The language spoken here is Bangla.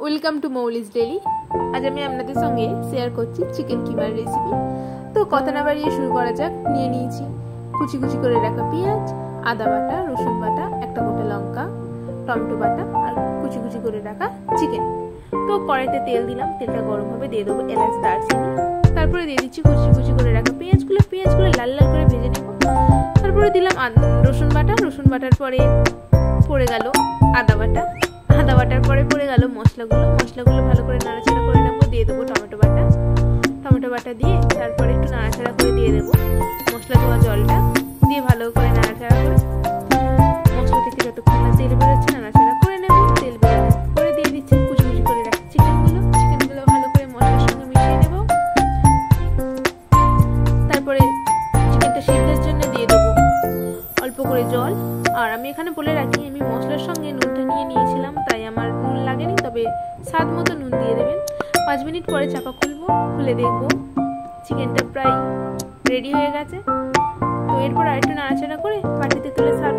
Welcome to মৌলিস daily. আজ আমি আপনাদের সঙ্গে শেয়ার করছি চিকেন কিমার রেসিপি। তো কথা না বাড়িয়ে শুরু করা যাক। নিয়ে নিয়েছি কুচি কুচি করে রাখা পেঁয়াজ, আদা বাটা, রসুন বাটা, একটা গোটা লঙ্কা, টমেটো বাটা আর কুচি কুচি করে রাখা চিকেন। তো কড়াইতে তেল দিলাম, তেলটা গরম হবে, দিয়ে দেবো এলাচ, দারচিনি। তারপরে দিয়ে দিচ্ছি কুচি কুচি করে রাখা পেঁয়াজগুলো লাল লাল করে ভেজে নেব। তারপরে দিলাম রসুন বাটার পরে পড়ে গেল আদা বাটার পরে পড়ে গেল মশলাগুলো ভালো করে নাড়াচাড়া করে নেবো। দিয়ে দেবো টমেটো বাটা দিয়ে তারপরে একটু নাড়াচাড়া করে দিয়ে দেবো মশলা ধোয়া জলটা দিয়ে ভালো করে নাড়াচাড়া করে মশলা থেকে যতক্ষণ না তেল বেরোচ্ছে নাড়াচাড়া করে নেবো। তেল বেরোনোর পরে দিয়ে দিচ্ছি কুচি কুচি করে রাখা চিকেনগুলো ভালো করে মশলার সঙ্গে মিশিয়ে নেবো। তারপরে চিকেনটা সিদ্ধের জন্য দিয়ে দেবো অল্প করে জল। আর আমি এখানে বলে রাখি, আমি মশলার সঙ্গে নুনটা নিয়ে নিয়েছিলাম, তাই আমার নুন লাগেনি, তবে স্বাদ মতো নুন দিয়ে দেবেন। 5 মিনিট পরে চাপা খুলে দেখবো চিকেনটা প্রায় রেডি হয়ে গেছে। তো এরপর আরেকটু নাড়াচাড়া করে বাটিতে তুলে সার্ভ